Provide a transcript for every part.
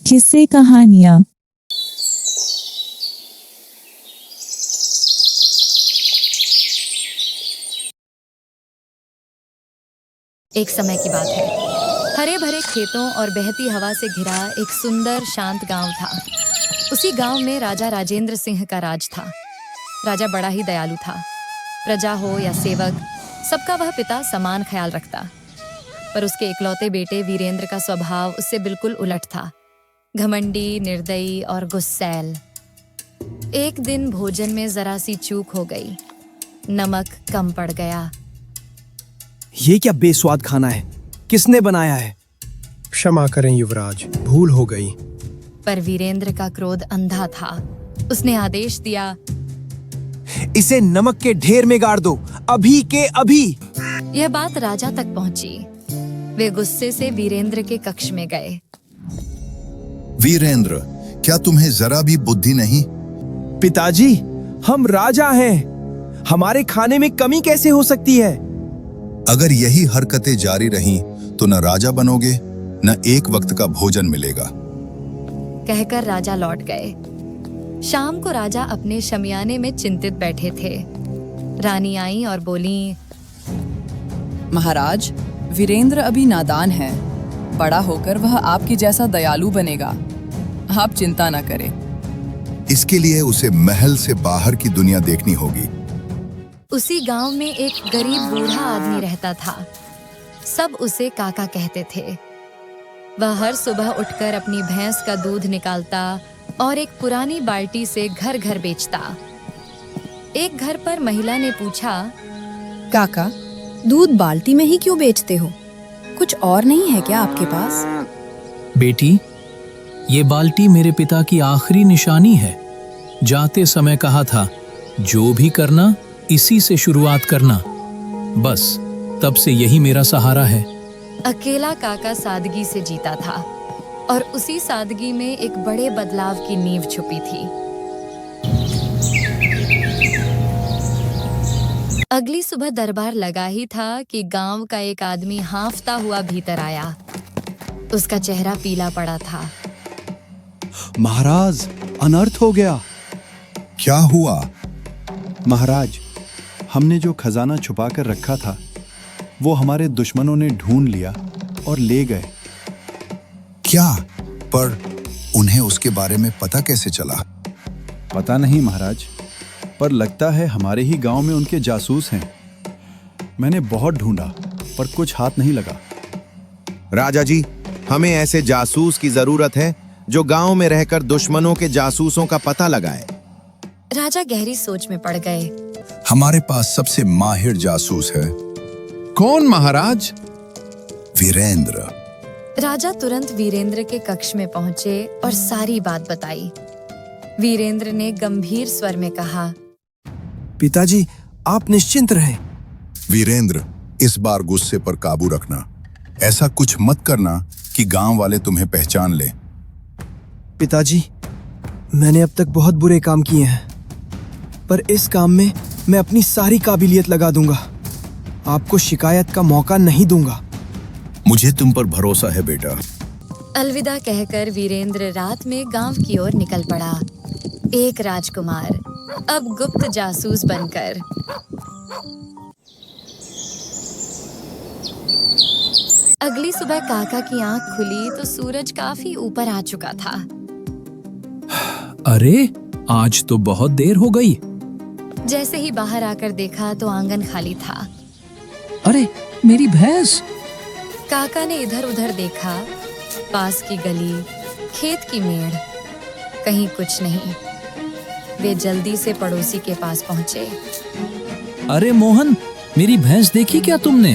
किस्से कहानियाँ। एक समय की बात है। हरे भरे खेतों और बहती हवा से घिरा एक सुंदर शांत गांव था। उसी गांव में राजा राजेंद्र सिंह का राज था। राजा बड़ा ही दयालु था। प्रजा हो या सेवक, सबका वह पिता समान ख्याल रखता। पर उसके इकलौते बेटे वीरेंद्र का स्वभाव उससे बिल्कुल उलट था। घमंडी, निर्दयी और गुस्सैल। एक दिन भोजन में जरा सी चूक हो गई। नमक कम पड़ गया। ये क्या बेस्वाद खाना है? किसने बनाया है? क्षमा करें युवराज, भूल हो गई। पर वीरेंद्र का क्रोध अंधा था। उसने आदेश दिया, इसे नमक के ढेर में गाड़ दो, अभी के अभी। यह बात राजा तक पहुंची। वे गुस्से से वीरेंद्र के कक्ष में गए। वीरेंद्र, क्या तुम्हें जरा भी बुद्धि नहीं? पिताजी, हम राजा हैं। हमारे खाने में कमी कैसे हो सकती है? अगर यही हरकतें जारी रहीं तो न राजा बनोगे न एक वक्त का भोजन मिलेगा। कहकर राजा लौट गए। शाम को राजा अपने शमियाने में चिंतित बैठे थे। रानी आई और बोली, महाराज, वीरेंद्र अभी नादान है। बड़ा होकर वह आपकी जैसा दयालु बनेगा। आप चिंता न करें। इसके लिए उसे महल से बाहर की दुनिया देखनी होगी। उसी गांव में एक गरीब बूढ़ा आदमी रहता था। सब उसे काका कहते थे। वह हर सुबह उठकर अपनी भैंस का दूध निकालता और एक पुरानी बाल्टी से घर घर बेचता। एक घर पर महिला ने पूछा, काका, दूध बाल्टी में ही क्यों बेचते हो? कुछ और नहीं है क्या आपके पास? बेटी, ये बाल्टी मेरे पिता की आखिरी निशानी है। जाते समय कहा था, जो भी करना इसी से शुरुआत करना। बस तब से यही मेरा सहारा है। अकेला काका सादगी से जीता था और उसी सादगी में एक बड़े बदलाव की नींव छुपी थी। अगली सुबह दरबार लगा ही था कि गांव का एक आदमी हांफता हुआ भीतर आया। उसका चेहरा पीला पड़ा था। महाराज, अनर्थ हो गया। क्या हुआ? महाराज, हमने जो खजाना छुपा कर रखा था वो हमारे दुश्मनों ने ढूंढ लिया और ले गए। क्या? पर उन्हें उसके बारे में पता कैसे चला? पता नहीं महाराज, पर लगता है हमारे ही गांव में उनके जासूस हैं। मैंने बहुत ढूंढा पर कुछ हाथ नहीं लगा। राजा जी, हमें ऐसे जासूस की जरूरत है जो गांव में रहकर दुश्मनों के जासूसों का पता लगाए। राजा गहरी सोच में पड़ गए। हमारे पास सबसे माहिर जासूस है। कौन महाराज? वीरेंद्र। राजा तुरंत वीरेंद्र के कक्ष में पहुंचे और सारी बात बताई। वीरेंद्र ने गंभीर स्वर में कहा, पिताजी, आप निश्चिंत रहें। वीरेंद्र, इस बार गुस्से पर काबू रखना। ऐसा कुछ मत करना कि गांव वाले तुम्हें पहचान ले। पिताजी, मैंने अब तक बहुत बुरे काम किए हैं, पर इस काम में मैं अपनी सारी काबिलियत लगा दूंगा। आपको शिकायत का मौका नहीं दूंगा। मुझे तुम पर भरोसा है बेटा। अलविदा कहकर वीरेंद्र रात में गांव की ओर निकल पड़ा। एक राजकुमार, अब गुप्त जासूस बनकर। अगली सुबह काका की आंख खुली तो सूरज काफी ऊपर आ चुका था। अरे, आज तो बहुत देर हो गई। जैसे ही बाहर आकर देखा तो आंगन खाली था। अरे, मेरी भैंस! काका ने इधर उधर देखा। पास की गली, खेत की मेड़, कहीं कुछ नहीं। वे जल्दी से पड़ोसी के पास पहुंचे। अरे मोहन, मेरी भैंस देखी क्या तुमने?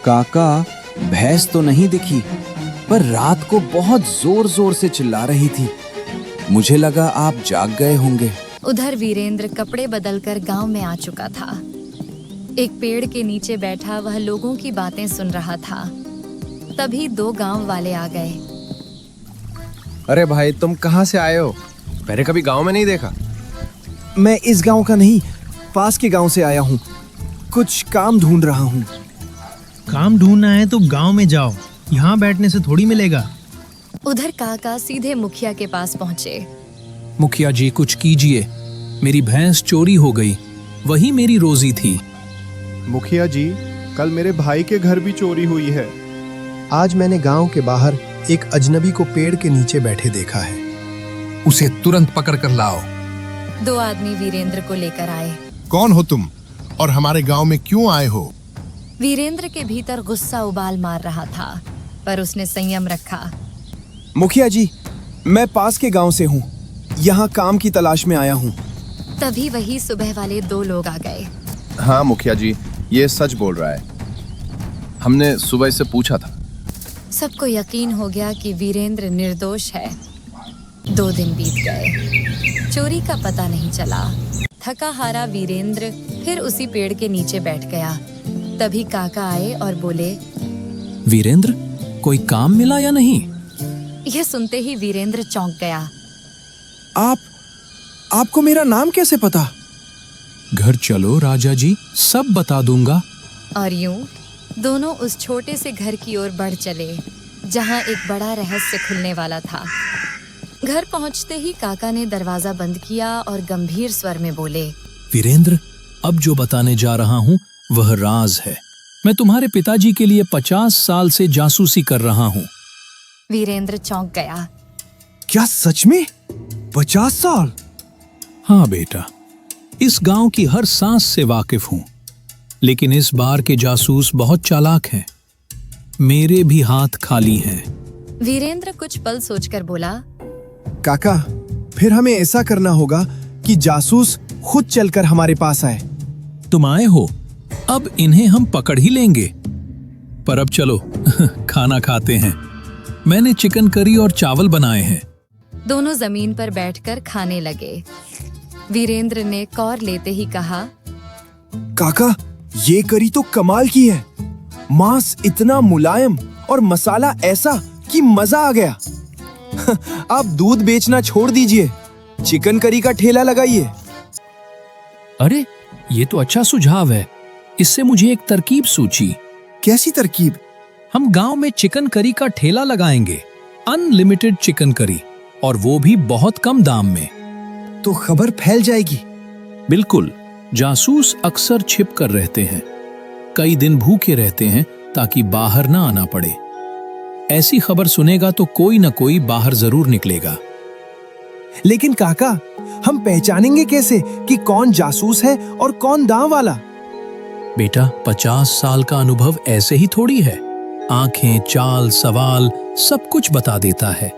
काका, भैंस तो नहीं दिखी, पर रात को बहुत जोर जोर से चिल्ला रही थी। मुझे लगा आप जाग गए होंगे। उधर वीरेंद्र कपड़े बदलकर गांव में आ चुका था। एक पेड़ के नीचे बैठा वह लोगों की बातें सुन रहा था। तभी दो गांव वाले आ गए। अरे भाई, तुम कहाँ से आए हो? पहले कभी गांव में नहीं देखा। मैं इस गांव का नहीं, पास के गांव से आया हूँ। कुछ काम ढूंढ रहा हूँ। काम ढूंढना है तो गांव में जाओ, यहाँ बैठने से थोड़ी मिलेगा। उधर काका सीधे मुखिया के पास पहुंचे। मुखिया जी कुछ कीजिए, मेरी भैंस चोरी हो गई, वही मेरी रोजी थी। मुखिया जी, कल मेरे भाई के घर भी चोरी हुई है। आज मैंने गांव के बाहर एक अजनबी को पेड़ के नीचे बैठे देखा है। उसे तुरंत पकड़ कर लाओ। 2 आदमी वीरेंद्र को लेकर आए। कौन हो तुम और हमारे गांव में क्यों आए हो? वीरेंद्र के भीतर गुस्सा उबाल मार रहा था, पर उसने संयम रखा। मुखिया जी, मैं पास के गांव से हूँ, यहाँ काम की तलाश में आया हूँ। तभी वही सुबह वाले 2 लोग आ गए। हाँ मुखिया जी, ये सच बोल रहा है, हमने सुबह से पूछा था। सबको यकीन हो गया कि वीरेंद्र निर्दोष है। 2 दिन बीत गए, चोरी का पता नहीं चला। थका हारा वीरेंद्र फिर उसी पेड़ के नीचे बैठ गया। तभी काका आए और बोले, वीरेंद्र, कोई काम मिला या नहीं? यह सुनते ही वीरेंद्र चौंक गया। आपको मेरा नाम कैसे पता? घर चलो राजा जी, सब बता दूंगा। और यूं दोनों उस छोटे से घर की ओर बढ़ चले, जहां एक बड़ा रहस्य खुलने वाला था। घर पहुंचते ही काका ने दरवाजा बंद किया और गंभीर स्वर में बोले, वीरेंद्र, अब जो बताने जा रहा हूँ वह राज है। मैं तुम्हारे पिताजी के लिए 50 साल से जासूसी कर रहा हूँ। वीरेंद्र चौंक गया। क्या सच में? 50 साल? हाँ बेटा, इस गांव की हर सांस से वाकिफ हूँ, लेकिन इस बार के जासूस बहुत चालाक हैं। मेरे भी हाथ खाली हैं। वीरेंद्र कुछ पल सोचकर बोला, काका, फिर हमें ऐसा करना होगा कि जासूस खुद चलकर हमारे पास आए। तुम आए हो, अब इन्हें हम पकड़ ही लेंगे। पर अब चलो खाना खाते हैं। मैंने चिकन करी और चावल बनाए हैं। दोनों जमीन पर बैठकर खाने लगे। वीरेंद्र ने कौर लेते ही कहा, काका, ये करी तो कमाल की है। मांस इतना मुलायम और मसाला ऐसा कि मजा आ गया। आप दूध बेचना छोड़ दीजिए, चिकन करी का ठेला लगाइए। अरे, ये तो अच्छा सुझाव है। इससे मुझे एक तरकीब सूझी। कैसी तरकीब? हम गांव में चिकन करी का ठेला लगाएंगे, अनलिमिटेड चिकन करी, और वो भी बहुत कम दाम में। तो खबर फैल जाएगी। बिल्कुल। जासूस अक्सर छिप कर रहते हैं, कई दिन भूखे रहते हैं ताकि बाहर ना आना पड़े। ऐसी खबर सुनेगा तो कोई ना कोई बाहर जरूर निकलेगा। लेकिन काका, हम पहचानेंगे कैसे कि कौन जासूस है और कौन दांव वाला? बेटा, 50 साल का अनुभव ऐसे ही थोड़ी है। आंखें, चाल, सवाल सब कुछ बता देता है।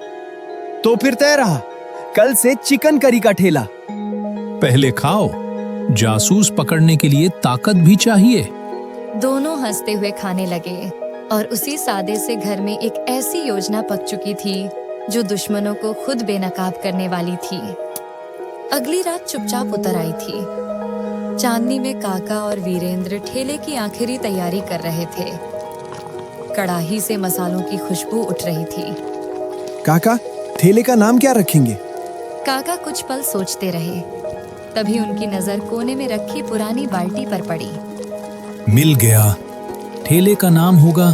तो फिर तय रहा, कल से चिकन करी का ठेला। पहले खाओ, जासूस पकड़ने के लिए ताकत भी चाहिए। दोनों हंसते हुए खाने लगे और उसी सादे से घर में एक ऐसी योजना पक चुकी थी जो दुश्मनों को खुद बेनकाब करने वाली थी। अगली रात चुपचाप उतर आई थी। चांदनी में काका और वीरेंद्र ठेले की आखिरी तैयारी कर रहे थे। कड़ाही से मसालों की खुशबू उठ रही थी। काका, ठेले का नाम क्या रखेंगे? काका कुछ पल सोचते रहे। तभी उनकी नजर कोने में रखी पुरानी बाल्टी पर पड़ी। मिल गया। ठेले का नाम होगा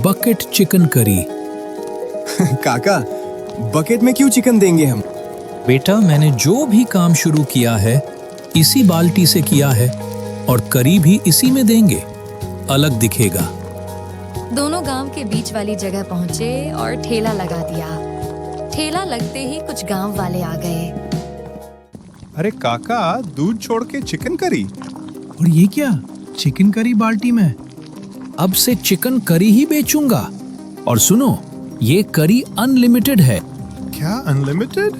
बकेट चिकन करी। काका, बकेट में क्यों चिकन देंगे हम? बेटा, मैंने जो भी काम शुरू किया है इसी बाल्टी से किया है, और करी भी इसी में देंगे। अलग दिखेगा। दोनों गांव के बीच वाली जगह पहुंचे और ठेला लगा दिया। ठेला लगते ही कुछ गांव वाले आ गए। अरे काका, दूध छोड़ के चिकन करी? और ये क्या, चिकन करी बाल्टी में? अब से चिकन करी ही बेचूंगा। और सुनो, ये करी अनलिमिटेड है। क्या अनलिमिटेड?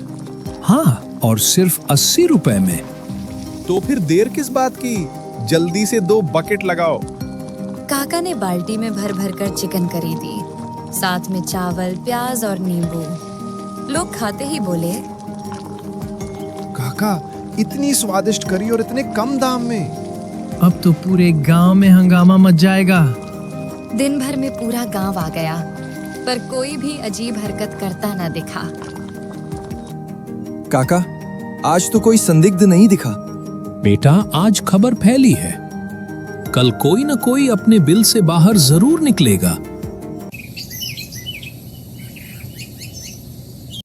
हाँ, और सिर्फ 80 रुपए में। तो फिर देर किस बात की? जल्दी से 2 बकेट लगाओ। काका ने बाल्टी में भर भर कर चिकन करी दी, साथ में चावल, प्याज और नींबू। लोग खाते ही बोले, काका, इतनी स्वादिष्ट करी और इतने कम दाम में। अब तो पूरे गांव में हंगामा मच जाएगा। दिन भर में पूरा गांव आ गया, पर कोई भी अजीब हरकत करता न दिखा। काका, आज तो कोई संदिग्ध नहीं दिखा। बेटा, आज खबर फैली है, कल कोई न कोई अपने बिल से बाहर जरूर निकलेगा।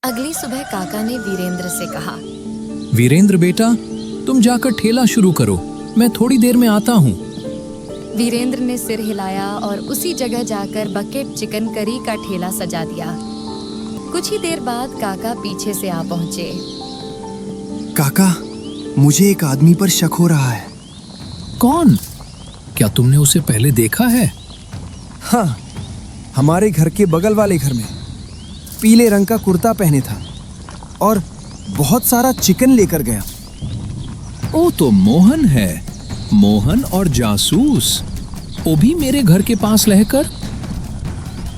अगली सुबह काका ने वीरेंद्र से कहा, वीरेंद्र बेटा, तुम जाकर ठेला शुरू करो, मैं थोड़ी देर में आता हूँ। वीरेंद्र ने सिर हिलाया और उसी जगह जाकर बकेट चिकन करी का ठेला सजा दिया। कुछ ही देर बाद काका पीछे से आ पहुंचे। काका, मुझे एक आदमी पर शक हो रहा है। कौन? क्या तुमने उसे पहले देखा है? हाँ, हमारे घर के बगल वाले घर में पीले रंग का कुर्ता पहने था और बहुत सारा चिकन लेकर गया। ओ तो मोहन है, मोहन और जासूस, वो भी मेरे घर के पास रहकर।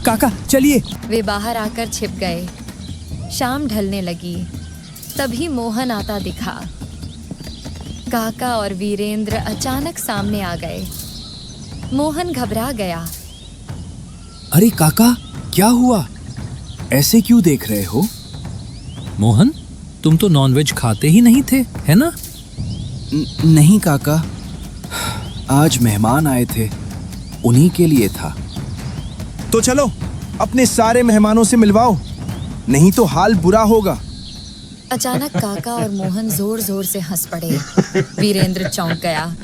काका चलिए। वे बाहर आकर छिप गए। शाम ढलने लगी, तभी मोहन आता दिखा। काका और वीरेंद्र अचानक सामने आ गए। मोहन घबरा गया। अरे काका, क्या हुआ? ऐसे क्यों देख रहे हो? मोहन, तुम तो नॉनवेज खाते ही नहीं थे, है ना? नहीं काका, आज मेहमान आए थे, उन्हीं के लिए था। तो चलो अपने सारे मेहमानों से मिलवाओ, नहीं तो हाल बुरा होगा। अचानक काका और मोहन जोर जोर से हंस पड़े। वीरेंद्र चौंक गया।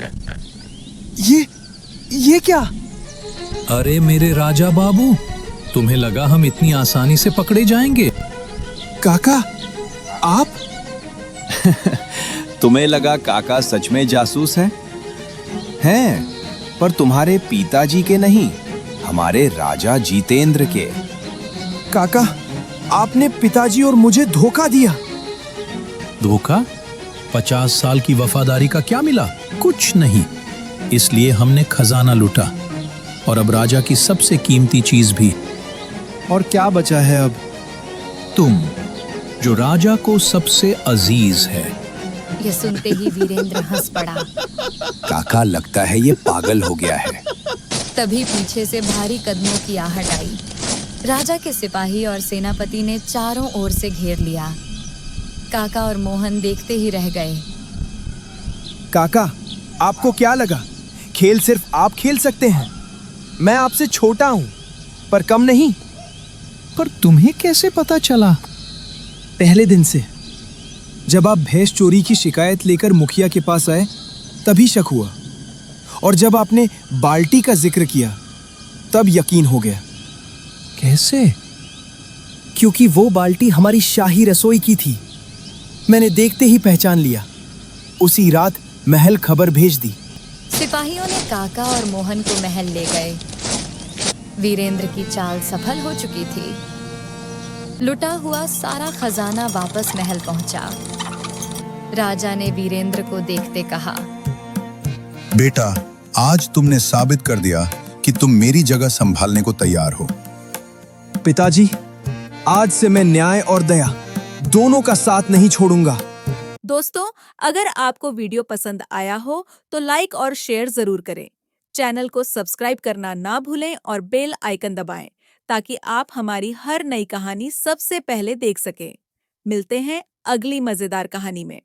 ये क्या? अरे मेरे राजा बाबू, तुम्हें लगा हम इतनी आसानी से पकड़े जाएंगे? काका, आप? तुम्हें लगा काका सच में जासूस है? हैं, पर तुम्हारे पिताजी के नहीं, हमारे राजा जितेंद्र के। काका, आपने पिताजी और मुझे धोखा दिया। धोखा? 50 साल की वफादारी का क्या मिला? कुछ नहीं। इसलिए हमने खजाना लूटा और अब राजा की सबसे कीमती चीज भी। और क्या बचा है अब? तुम, जो राजा को सबसे अजीज है। यह सुनते ही वीरेंद्र हंस पड़ा। काका, लगता है ये पागल हो गया है। तभी पीछे से भारी कदमों की आहट आई। राजा के सिपाही और सेनापति ने चारों ओर से घेर लिया। काका और मोहन देखते ही रह गए। काका, आपको क्या लगा खेल सिर्फ आप खेल सकते हैं? मैं आपसे छोटा हूं, पर कम नहीं। पर तुम्हें कैसे पता चला? पहले दिन से, जब आप भैंस चोरी की शिकायत लेकर मुखिया के पास आए, तभी शक हुआ। और जब आपने बाल्टी का जिक्र किया, तब यकीन हो गया। कैसे? क्योंकि वो बाल्टी हमारी शाही रसोई की थी। मैंने देखते ही पहचान लिया। उसी रात महल खबर भेज दी। सिपाहियों ने काका और मोहन को महल ले गए। वीरेंद्र की चाल सफल हो चुकी थी। लुटा हुआ सारा खजाना वापस महल पहुंचा। राजा ने वीरेंद्र को देखते कहा, बेटा, आज तुमने साबित कर दिया कि तुम मेरी जगह संभालने को तैयार हो। पिताजी, आज से मैं न्याय और दया दोनों का साथ नहीं छोड़ूंगा। दोस्तों, अगर आपको वीडियो पसंद आया हो तो लाइक और शेयर जरूर करें। चैनल को सब्सक्राइब करना ना भूलें और बेल आइकन दबाएं ताकि आप हमारी हर नई कहानी सबसे पहले देख सकें। मिलते हैं अगली मजेदार कहानी में।